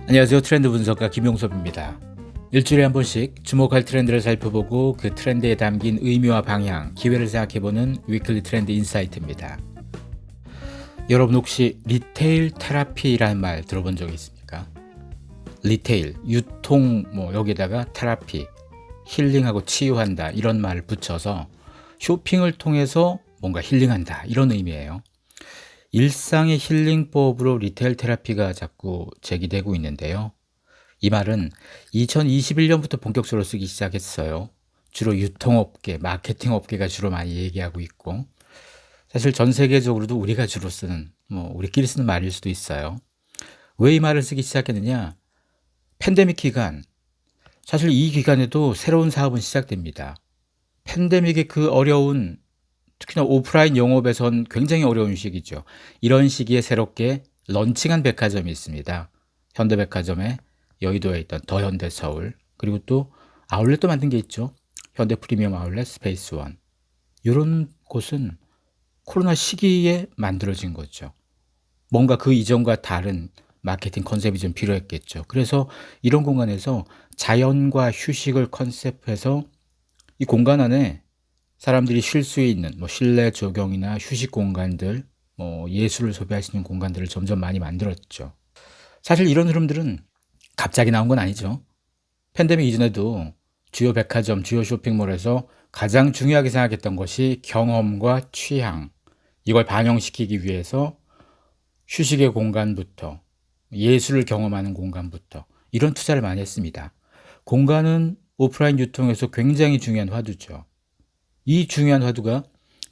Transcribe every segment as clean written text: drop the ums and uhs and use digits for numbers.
안녕하세요. 트렌드 분석가 김용섭입니다. 일주일에 한 번씩 주목할 트렌드를 살펴보고 그 트렌드에 담긴 의미와 방향, 기회를 생각해보는 위클리 트렌드 인사이트입니다. 여러분 혹시 리테일 테라피라는 말 들어본 적 있습니까? 리테일, 유통, 여기다가 테라피, 힐링하고 치유한다 이런 말을 붙여서 쇼핑을 통해서 뭔가 힐링한다 이런 의미예요. 일상의 힐링법으로 리테일 테라피가 자꾸 제기되고 있는데요. 이 말은 2021년부터 본격적으로 쓰기 시작했어요. 주로 유통업계, 마케팅업계가 주로 많이 얘기하고 있고, 사실 전 세계적으로도 우리가 주로 쓰는, 우리끼리 쓰는 말일 수도 있어요. 왜 이 말을 쓰기 시작했느냐? 팬데믹 기간, 사실 이 기간에도 새로운 사업은 시작됩니다. 팬데믹의 그 어려운, 특히나 오프라인 영업에선 굉장히 어려운 시기죠. 이런 시기에 새롭게 런칭한 백화점이 있습니다. 현대백화점에 여의도에 있던 더 현대서울, 그리고 또 아울렛도 만든 게 있죠. 현대 프리미엄 아울렛 스페이스원. 이런 곳은 코로나 시기에 만들어진 거죠. 뭔가 그 이전과 다른 마케팅 컨셉이 좀 필요했겠죠. 그래서 이런 공간에서 자연과 휴식을 컨셉해서 이 공간 안에 사람들이 쉴 수 있는 실내 조경이나 휴식 공간들, 예술을 소비할 수 있는 공간들을 점점 많이 만들었죠. 사실 이런 흐름들은 갑자기 나온 건 아니죠. 팬데믹 이전에도 주요 백화점, 주요 쇼핑몰에서 가장 중요하게 생각했던 것이 경험과 취향, 이걸 반영시키기 위해서 휴식의 공간부터 예술을 경험하는 공간부터 이런 투자를 많이 했습니다. 공간은 오프라인 유통에서 굉장히 중요한 화두죠. 이 중요한 화두가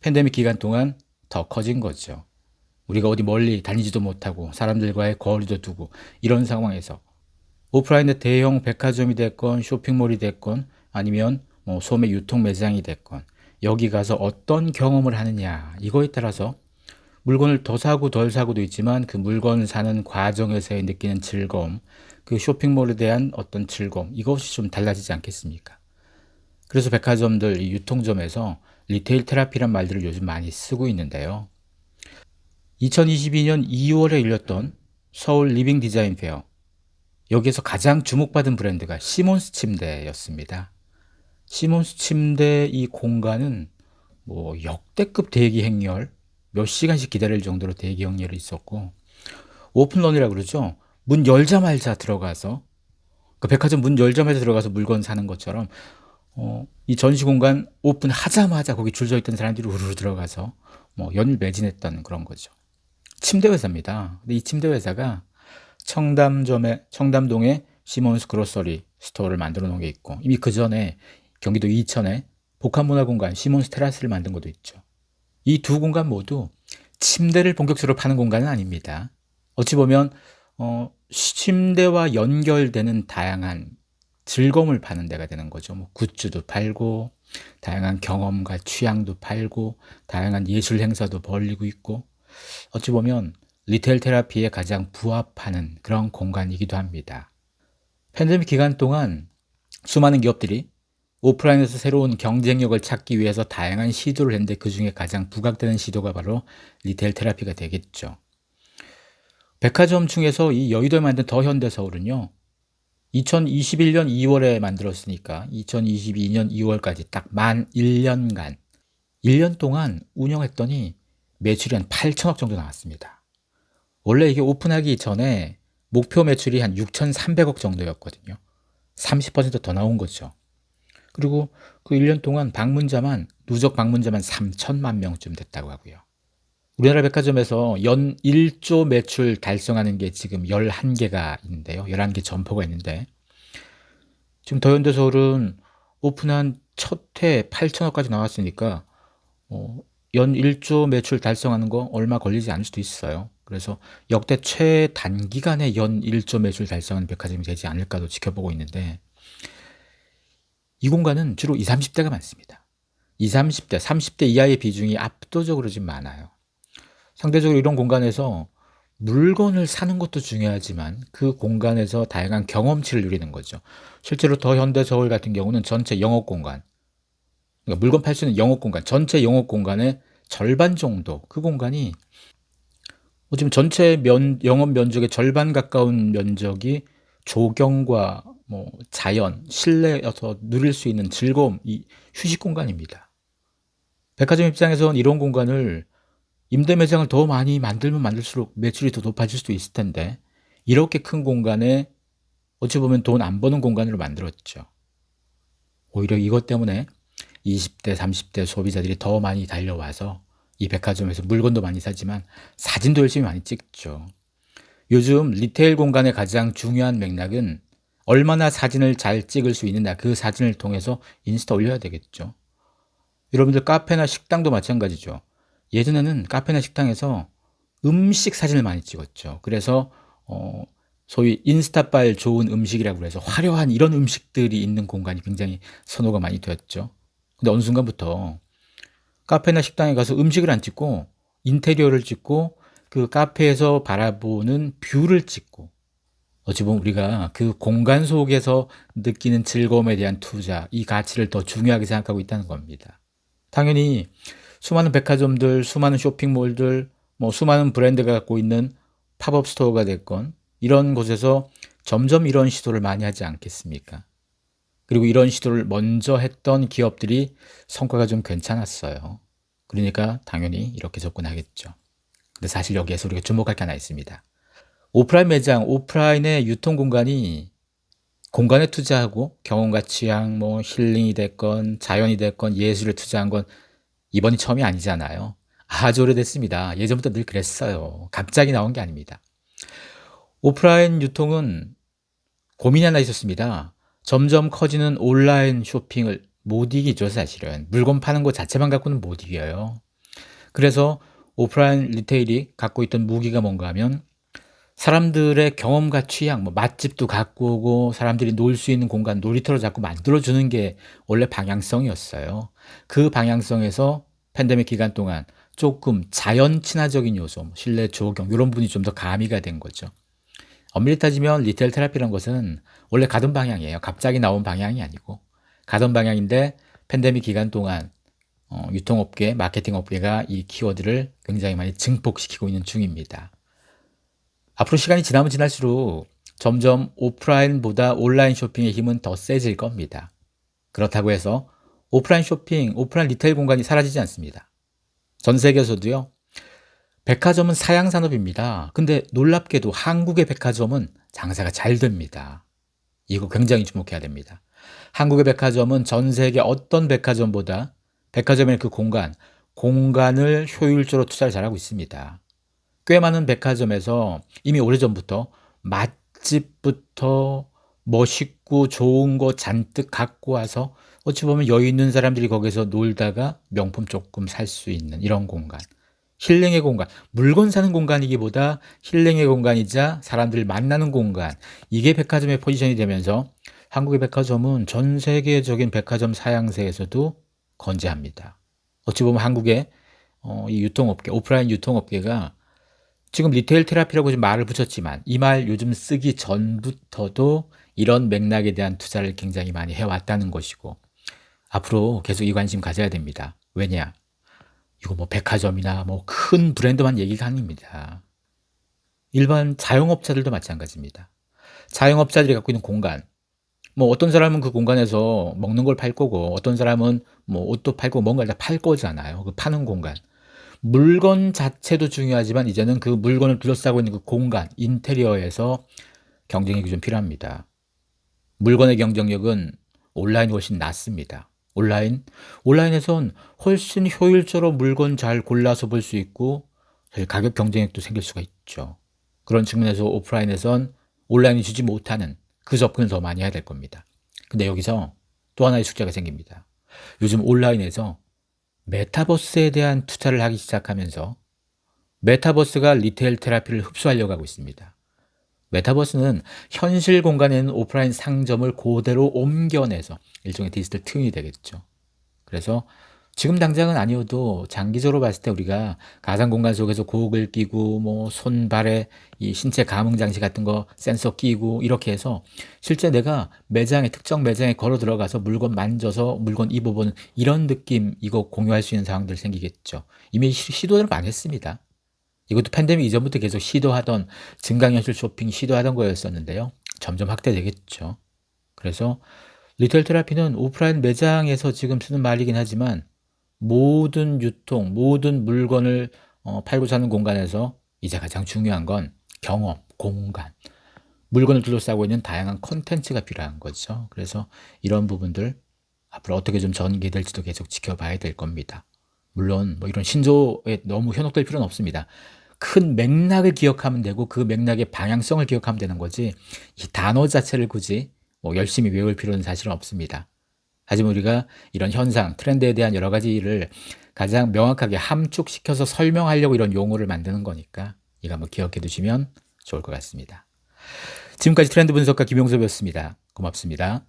팬데믹 기간 동안 더 커진 거죠. 우리가 어디 멀리 다니지도 못하고 사람들과의 거리도 두고 이런 상황에서 오프라인의 대형 백화점이 됐건 쇼핑몰이 됐건 아니면 소매 유통 매장이 됐건 여기 가서 어떤 경험을 하느냐 이거에 따라서 물건을 더 사고 덜 사고도 있지만 그 물건을 사는 과정에서의 느끼는 즐거움, 그 쇼핑몰에 대한 어떤 즐거움 이것이 좀 달라지지 않겠습니까? 그래서 백화점들, 이 유통점에서 리테일 테라피란 말들을 요즘 많이 쓰고 있는데요. 2022년 2월에 열렸던 서울 리빙 디자인 페어, 여기에서 가장 주목받은 브랜드가 시몬스 침대였습니다. 시몬스 침대 이 공간은 역대급 대기 행렬, 몇 시간씩 기다릴 정도로 대기 행렬이 있었고, 오픈런이라고 그러죠. 문 열자마자 들어가서, 그 백화점 문 열자마자 들어가서 물건 사는 것처럼 이 전시 공간 오픈하자마자 거기 줄 서 있던 사람들이 우르르 들어가서 연일 매진했던 그런 거죠. 침대 회사입니다. 근데 이 침대 회사가 청담동에 시몬스 그로서리 스토어를 만들어 놓은 게 있고, 이미 그 전에 경기도 이천에 복합문화공간 시몬스 테라스를 만든 것도 있죠. 이 두 공간 모두 침대를 본격적으로 파는 공간은 아닙니다. 어찌 보면 침대와 연결되는 다양한 즐거움을 파는 데가 되는 거죠. 굿즈도 팔고, 다양한 경험과 취향도 팔고, 다양한 예술 행사도 벌리고 있고, 어찌 보면 리테일 테라피에 가장 부합하는 그런 공간이기도 합니다. 팬데믹 기간 동안 수많은 기업들이 오프라인에서 새로운 경쟁력을 찾기 위해서 다양한 시도를 했는데 그 중에 가장 부각되는 시도가 바로 리테일 테라피가 되겠죠. 백화점 중에서 이 여의도에 만든 더 현대서울은요. 2021년 2월에 만들었으니까 2022년 2월까지 딱 만 1년간 1년 동안 운영했더니 매출이 한 8천억 정도 나왔습니다. 원래 이게 오픈하기 전에 목표 매출이 한 6,300억 정도였거든요. 30% 더 나온 거죠. 그리고 그 1년 동안 누적 방문자만 3천만 명쯤 됐다고 하고요. 우리나라 백화점에서 연 1조 매출 달성하는 게 지금 11개가 있는데요. 11개 점포가 있는데 지금 더현대서울은 오픈한 첫 해 8천억까지 나왔으니까 연 1조 매출 달성하는 거 얼마 걸리지 않을 수도 있어요. 그래서 역대 최단기간에 연 1조 매출 달성하는 백화점이 되지 않을까도 지켜보고 있는데 이 공간은 주로 20, 30대가 많습니다. 20, 30대, 30대 이하의 비중이 압도적으로 지금 많아요. 상대적으로 이런 공간에서 물건을 사는 것도 중요하지만 그 공간에서 다양한 경험치를 누리는 거죠. 실제로 더 현대서울 같은 경우는 전체 영업 공간, 그러니까 물건 팔 수 있는 영업 공간, 전체 영업 공간의 절반 정도, 그 공간이 지금 전체 영업 면적의 절반 가까운 면적이 조경과 뭐 자연, 실내에서 누릴 수 있는 즐거움, 이 휴식 공간입니다. 백화점 입장에선 이런 공간을 임대 매장을 더 많이 만들면 만들수록 매출이 더 높아질 수도 있을 텐데 이렇게 큰 공간에 어찌 보면 돈 안 버는 공간으로 만들었죠. 오히려 이것 때문에 20대, 30대 소비자들이 더 많이 달려와서 이 백화점에서 물건도 많이 사지만 사진도 열심히 많이 찍죠. 요즘 리테일 공간의 가장 중요한 맥락은 얼마나 사진을 잘 찍을 수 있느냐, 그 사진을 통해서 인스타 올려야 되겠죠. 여러분들 카페나 식당도 마찬가지죠. 예전에는 카페나 식당에서 음식 사진을 많이 찍었죠. 그래서 소위 인스타빨 좋은 음식이라고 해서 화려한 이런 음식들이 있는 공간이 굉장히 선호가 많이 되었죠. 근데 어느 순간부터 카페나 식당에 가서 음식을 안 찍고 인테리어를 찍고 그 카페에서 바라보는 뷰를 찍고 어찌 보면 우리가 그 공간 속에서 느끼는 즐거움에 대한 투자, 이 가치를 더 중요하게 생각하고 있다는 겁니다. 당연히 수많은 백화점들, 수많은 쇼핑몰들, 뭐 수많은 브랜드가 갖고 있는 팝업 스토어가 됐건 이런 곳에서 점점 이런 시도를 많이 하지 않겠습니까? 그리고 이런 시도를 먼저 했던 기업들이 성과가 좀 괜찮았어요. 그러니까 당연히 이렇게 접근하겠죠. 근데 사실 여기에서 우리가 주목할 게 하나 있습니다. 오프라인 매장, 오프라인의 유통 공간이 공간에 투자하고 경험과 취향, 뭐 힐링이 됐건 자연이 됐건 예술에 투자한 건 이번이 처음이 아니잖아요. 아주 오래됐습니다. 예전부터 늘 그랬어요. 갑자기 나온 게 아닙니다. 오프라인 유통은 고민이 하나 있었습니다. 점점 커지는 온라인 쇼핑을 못 이기죠, 사실은. 물건 파는 것 자체만 갖고는 못 이겨요. 그래서 오프라인 리테일이 갖고 있던 무기가 뭔가 하면 사람들의 경험과 취향, 뭐 맛집도 갖고 오고 사람들이 놀 수 있는 공간, 놀이터를 자꾸 만들어주는 게 원래 방향성이었어요. 그 방향성에서 팬데믹 기간 동안 조금 자연 친화적인 요소, 실내 조경 이런 부분이 좀 더 가미가 된 거죠. 엄밀히 따지면 리테일 테라피라는 것은 원래 가던 방향이에요. 갑자기 나온 방향이 아니고 가던 방향인데 팬데믹 기간 동안 유통업계, 마케팅업계가 이 키워드를 굉장히 많이 증폭시키고 있는 중입니다. 앞으로 시간이 지나면 지날수록 점점 오프라인보다 온라인 쇼핑의 힘은 더 세질 겁니다. 그렇다고 해서 오프라인 쇼핑, 오프라인 리테일 공간이 사라지지 않습니다. 전 세계에서도요. 백화점은 사양 산업입니다. 근데 놀랍게도 한국의 백화점은 장사가 잘 됩니다. 이거 굉장히 주목해야 됩니다. 한국의 백화점은 전 세계 어떤 백화점보다 백화점의 그 공간을 효율적으로 투자를 잘하고 있습니다. 꽤 많은 백화점에서 이미 오래전부터 맛집부터 멋있고 좋은 거 잔뜩 갖고 와서 어찌 보면 여유 있는 사람들이 거기서 놀다가 명품 조금 살 수 있는 이런 공간. 힐링의 공간, 물건 사는 공간이기보다 힐링의 공간이자 사람들을 만나는 공간. 이게 백화점의 포지션이 되면서 한국의 백화점은 전 세계적인 백화점 사양세에서도 건재합니다. 어찌 보면 한국의 이 유통업계, 오프라인 유통업계가 지금 리테일 테라피라고 지금 말을 붙였지만 이 말 요즘 쓰기 전부터도 이런 맥락에 대한 투자를 굉장히 많이 해왔다는 것이고 앞으로 계속 이 관심 가져야 됩니다. 왜냐? 이거 뭐 백화점이나 뭐 큰 브랜드만 얘기가 아닙니다. 일반 자영업자들도 마찬가지입니다. 자영업자들이 갖고 있는 공간, 뭐 어떤 사람은 그 공간에서 먹는 걸 팔 거고 어떤 사람은 뭐 옷도 팔고 뭔가를 다 팔 거잖아요. 그 파는 공간. 물건 자체도 중요하지만 이제는 그 물건을 둘러싸고 있는 그 공간, 인테리어에서 경쟁력이 좀 필요합니다. 물건의 경쟁력은 온라인이 훨씬 낫습니다. 온라인에선 훨씬 효율적으로 물건 잘 골라서 볼 수 있고 사실 가격 경쟁력도 생길 수가 있죠. 그런 측면에서 오프라인에선 온라인이 주지 못하는 그 접근을 더 많이 해야 될 겁니다. 근데 여기서 또 하나의 숙제가 생깁니다. 요즘 온라인에서 메타버스에 대한 투자를 하기 시작하면서 메타버스가 리테일 테라피를 흡수하려고 하고 있습니다. 메타버스는 현실 공간에 있는 오프라인 상점을 그대로 옮겨내서 일종의 디지털 트윈이 되겠죠. 그래서 지금 당장은 아니어도 장기적으로 봤을 때 우리가 가상 공간 속에서 고글 끼고 뭐 손발에 이 신체 감응 장치 같은 거 센서 끼고 이렇게 해서 실제 내가 특정 매장에 걸어 들어가서 물건 만져서 물건 입어보는 이런 느낌 이거 공유할 수 있는 상황들 생기겠죠. 이미 시도를 많이 했습니다. 이것도 팬데믹 이전부터 계속 시도하던 증강현실 쇼핑 시도하던 거였었는데요. 점점 확대되겠죠. 그래서 리테일 테라피는 오프라인 매장에서 지금 쓰는 말이긴 하지만 모든 유통, 모든 물건을 팔고 사는 공간에서 이제 가장 중요한 건 경험, 공간, 물건을 둘러싸고 있는 다양한 콘텐츠가 필요한 거죠. 그래서 이런 부분들 앞으로 어떻게 좀 전개될지도 계속 지켜봐야 될 겁니다. 물론 뭐 이런 신조에 너무 현혹될 필요는 없습니다. 큰 맥락을 기억하면 되고 그 맥락의 방향성을 기억하면 되는 거지 이 단어 자체를 굳이 뭐 열심히 외울 필요는 사실은 없습니다. 하지만 우리가 이런 현상, 트렌드에 대한 여러 가지를 가장 명확하게 함축시켜서 설명하려고 이런 용어를 만드는 거니까 이거 한번 기억해 두시면 좋을 것 같습니다. 지금까지 트렌드 분석가 김용섭이었습니다. 고맙습니다.